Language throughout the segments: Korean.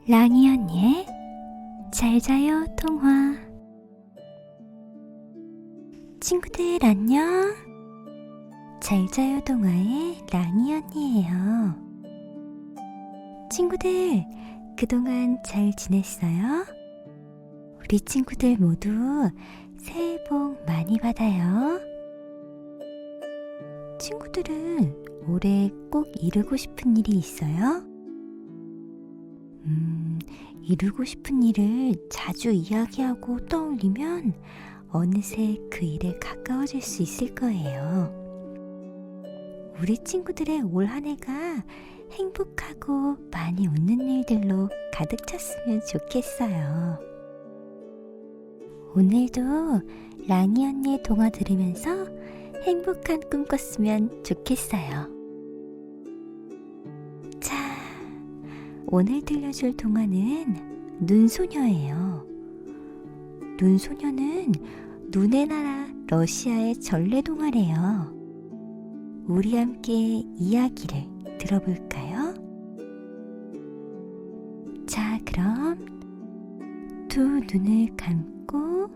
랑이 언니의 잘 자요 통화. 친구들 안녕. 잘 자요 동화의 랑이 언니예요. 친구들 그동안 잘 지냈어요? 우리 친구들 모두 새해 복 많이 받아요. 친구들은 올해 꼭 이루고 싶은 일이 있어요? 이루고 싶은 일을 자주 이야기하고 떠올리면 어느새 그 일에 가까워질 수 있을 거예요. 우리 친구들의 올 한 해가 행복하고 많이 웃는 일들로 가득 찼으면 좋겠어요. 오늘도 랑이 언니의 동화 들으면서 행복한 꿈 꿨으면 좋겠어요. 자, 오늘 들려줄 동화는 눈소녀예요. 눈소녀는 눈의 나라 러시아의 전래동화래요. 우리 함께 이야기를 들어볼까요? 자, 그럼 두 눈을 감고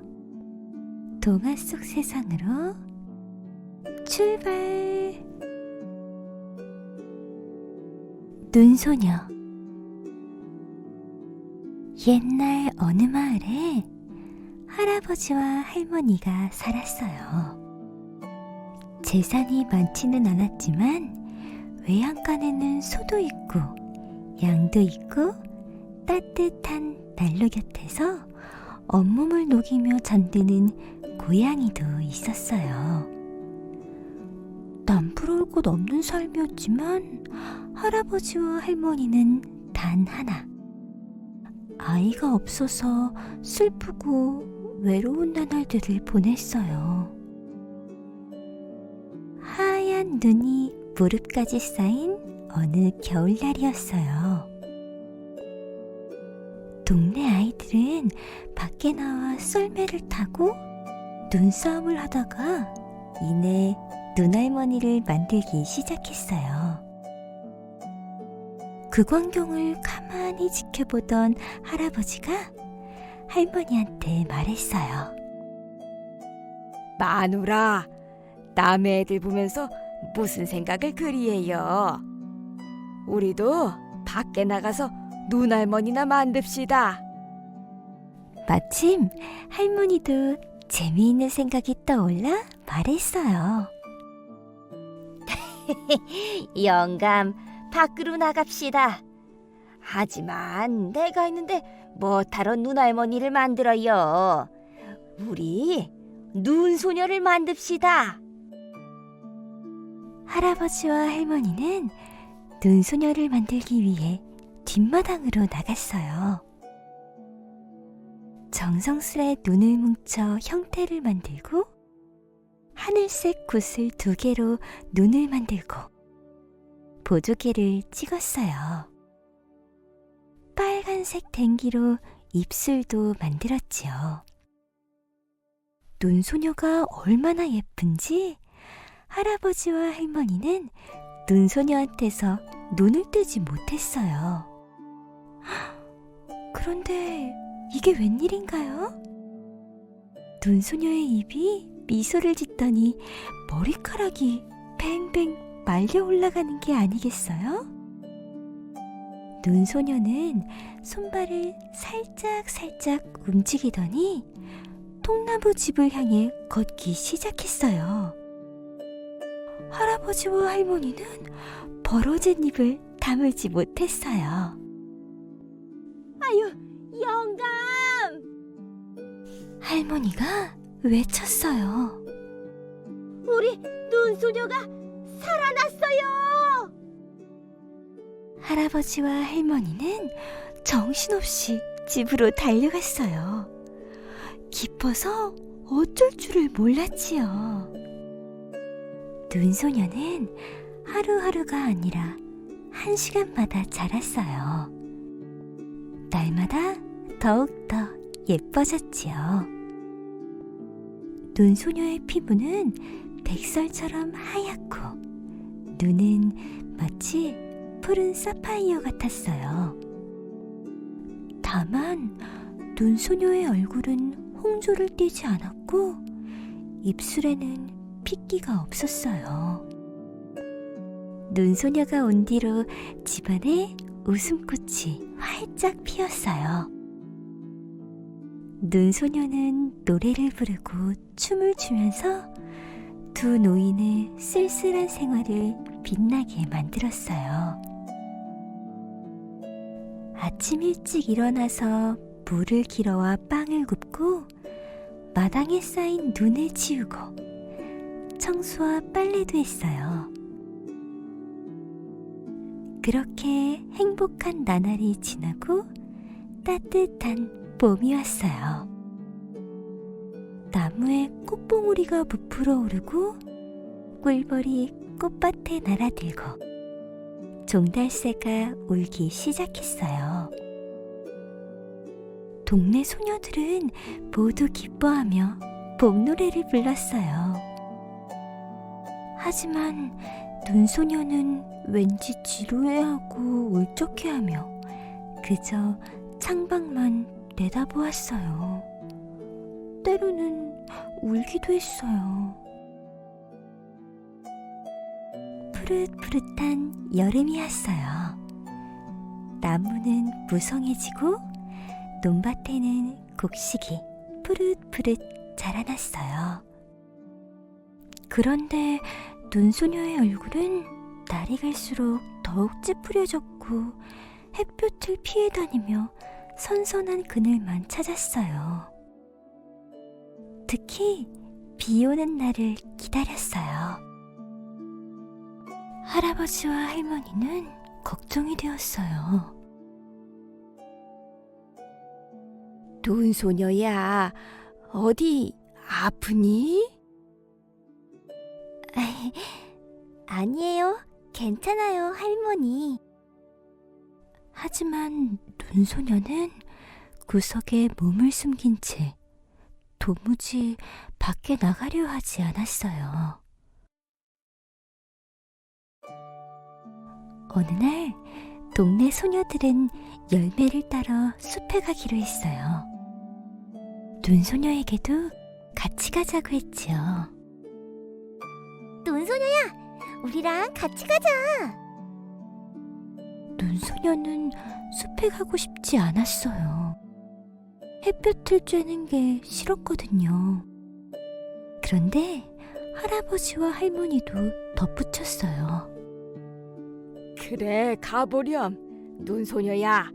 동화 속 세상으로 출발! 눈소녀. 옛날 어느 마을에 할아버지와 할머니가 살았어요. 재산이 많지는 않았지만 외양간에는 소도 있고 양도 있고 따뜻한 난로 곁에서 온몸을 녹이며 잠드는 고양이도 있었어요. 남부러울 것 없는 삶이었지만 할아버지와 할머니는 단 하나, 아이가 없어서 슬프고 외로운 나날들을 보냈어요. 하얀 눈이 무릎까지 쌓인 어느 겨울날이었어요. 동네 아이들은 밖에 나와 썰매를 타고 눈싸움을 하다가 이내 눈할머니를 만들기 시작했어요. 그 광경을 가만히 지켜보던 할아버지가 할머니한테 말했어요. 마누라, 남의 애들 보면서 무슨 생각을 그리 해요? 우리도 밖에 나가서 눈할머니나 만듭시다. 마침 할머니도 재미있는 생각이 떠올라 말했어요. 영감, 밖으로 나갑시다. 하지만 내가 있는데 뭐하러 눈할머니를 만들어요? 우리 눈소녀를 만듭시다. 할아버지와 할머니는 눈소녀를 만들기 위해 뒷마당으로 나갔어요. 정성스레 눈을 뭉쳐 형태를 만들고 하늘색 굿을 2개로 눈을 만들고 보조개를 찍었어요. 빨간색 댕기로 입술도 만들었지요. 눈소녀가 얼마나 예쁜지 할아버지와 할머니는 눈소녀한테서 눈을 떼지 못했어요. 그런데 이게 웬일인가요? 눈소녀의 입이 미소를 짓더니 머리카락이 뱅뱅 말려 올라가는 게 아니겠어요? 눈소녀는 손발을 살짝 움직이더니 통나무 집을 향해 걷기 시작했어요. 할아버지와 할머니는 벌어진 입을 다물지 못했어요. 아유, 영감! 할머니가 외쳤어요. 우리 눈소녀가 살아났어요! 할아버지와 할머니는 정신없이 집으로 달려갔어요. 기뻐서 어쩔 줄을 몰랐지요. 눈소녀는 하루하루가 아니라 1시간마다 자랐어요. 날마다 더욱더 예뻐졌지요. 눈소녀의 피부는 백설처럼 하얗고 눈은 마치 푸른 사파이어 같았어요. 다만 눈소녀의 얼굴은 홍조를 띠지 않았고 입술에는 핏기가 없었어요. 눈소녀가 온 뒤로 집안에 웃음꽃이 활짝 피었어요. 눈소녀는 노래를 부르고 춤을 추면서 두 노인의 쓸쓸한 생활을 빛나게 만들었어요. 아침 일찍 일어나서 물을 길어와 빵을 굽고 마당에 쌓인 눈을 치우고 청소와 빨래도 했어요. 그렇게 행복한 나날이 지나고 따뜻한 봄이 왔어요. 나무에 꽃봉오리가 부풀어 오르고 꿀벌이 꽃밭에 날아들고 종달새가 울기 시작했어요. 동네 소녀들은 모두 기뻐하며 봄 노래를 불렀어요. 하지만 눈소녀는 왠지 지루해하고 울적해하며 그저 창밖만 내다보았어요. 때로는 울기도 했어요. 푸릇푸릇한 여름이었어요. 나무는 무성해지고 논밭에는 곡식이 푸릇푸릇 자라났어요. 그런데 눈소녀의 얼굴은 날이 갈수록 더욱 찌푸려졌고 햇볕을 피해 다니며 선선한 그늘만 찾았어요. 특히 비 오는 날을 기다렸어요. 할아버지와 할머니는 걱정이 되었어요. 눈소녀야, 어디 아프니? 아니에요. 괜찮아요, 할머니. 하지만 눈소녀는 구석에 몸을 숨긴 채 도무지 밖에 나가려 하지 않았어요. 어느 날 동네 소녀들은 열매를 따러 숲에 가기로 했어요. 눈소녀에게도 같이 가자고 했지요. 눈소녀야, 우리랑 같이 가자. 눈소녀는 숲에 가고 싶지 않았어요. 햇볕을 쬐는 게 싫었거든요. 그런데 할아버지와 할머니도 덧붙였어요. 그래, 가보렴. 눈소녀야,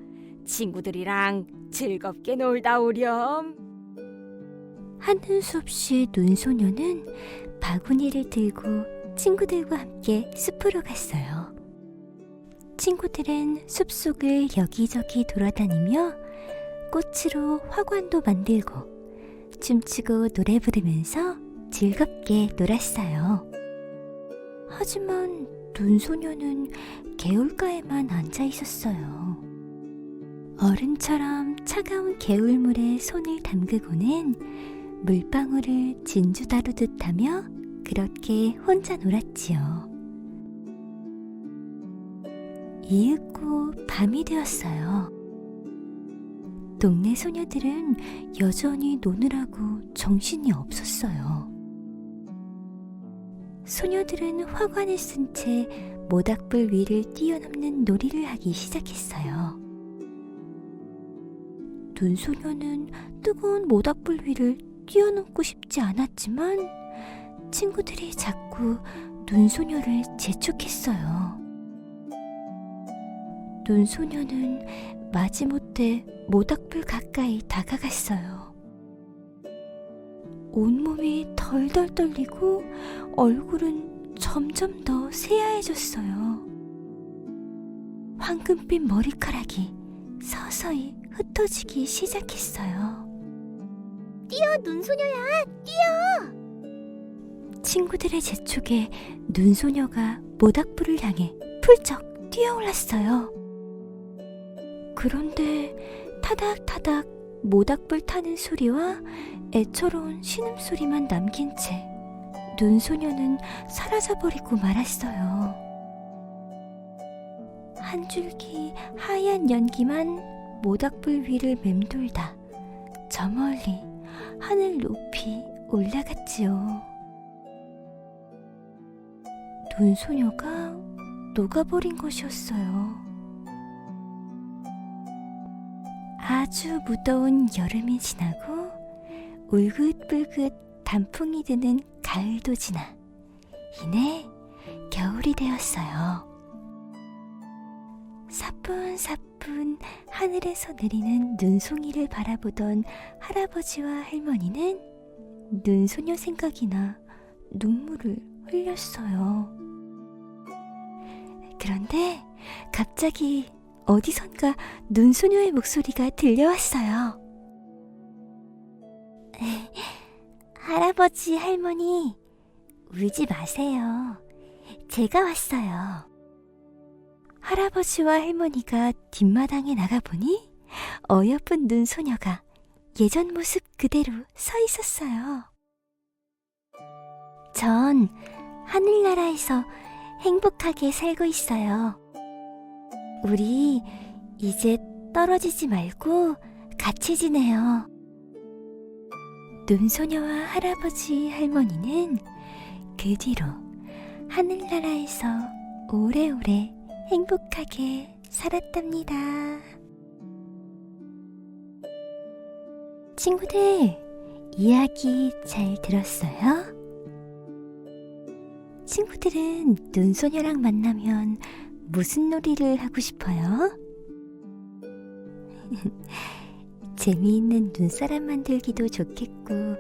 친구들이랑 즐겁게 놀다 오렴. 하는 수 없이 눈소녀는 바구니를 들고 친구들과 함께 숲으로 갔어요. 친구들은 숲속을 여기저기 돌아다니며 꽃으로 화관도 만들고 춤추고 노래 부르면서 즐겁게 놀았어요. 하지만 눈소녀는 개울가에만 앉아 있었어요. 얼음처럼 차가운 개울물에 손을 담그고는 물방울을 진주 다루듯 하며 그렇게 혼자 놀았지요. 이윽고 밤이 되었어요. 동네 소녀들은 여전히 노느라고 정신이 없었어요. 소녀들은 화관을 쓴 채 모닥불 위를 뛰어넘는 놀이를 하기 시작했어요. 눈소녀는 뜨거운 모닥불 위를 뛰어넘고 싶지 않았지만 친구들이 자꾸 눈소녀를 재촉했어요. 눈소녀는 마지못해 모닥불 가까이 다가갔어요. 온몸이 덜덜 떨리고 얼굴은 점점 더 새하얘졌어요. 황금빛 머리카락이 서서히 흩어지기 시작했어요. 뛰어, 눈소녀야, 뛰어! 친구들의 재촉에 눈소녀가 모닥불을 향해 풀쩍 뛰어올랐어요. 그런데 타닥타닥 모닥불 타는 소리와 애처로운 신음소리만 남긴 채 눈소녀는 사라져버리고 말았어요. 한 줄기 하얀 연기만 모닥불 위를 맴돌다 저 멀리 하늘 높이 올라갔지요. 눈소녀가 녹아버린 것이었어요. 아주 무더운 여름이 지나고 울긋불긋 단풍이 드는 가을도 지나 이내 겨울이 되었어요. 사뿐사뿐 하늘에서 내리는 눈송이를 바라보던 할아버지와 할머니는 눈소녀 생각이 나 눈물을 흘렸어요. 그런데 갑자기 어디선가 눈소녀의 목소리가 들려왔어요. 할아버지, 할머니, 울지 마세요. 제가 왔어요. 할아버지와 할머니가 뒷마당에 나가보니 어여쁜 눈소녀가 예전 모습 그대로 서 있었어요. 전 하늘나라에서 행복하게 살고 있어요. 우리 이제 떨어지지 말고 같이 지내요. 눈소녀와 할아버지, 할머니는 그 뒤로 하늘나라에서 오래오래 행복하게 살았답니다. 친구들, 이야기 잘 들었어요? 친구들은 눈소녀랑 만나면 무슨 놀이를 하고 싶어요? 재미있는 눈사람 만들기도 좋겠고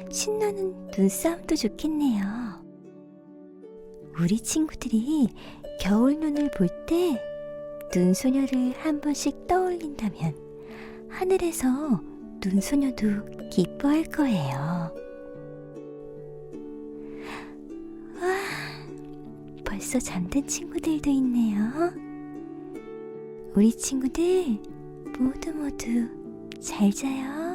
신나는 눈싸움도 좋겠네요. 우리 친구들이 겨울 눈을 볼 때 눈소녀를 한 번씩 떠올린다면 하늘에서 눈소녀도 기뻐할 거예요. 와, 벌써 잠든 친구들도 있네요. 우리 친구들 모두 잘 자요.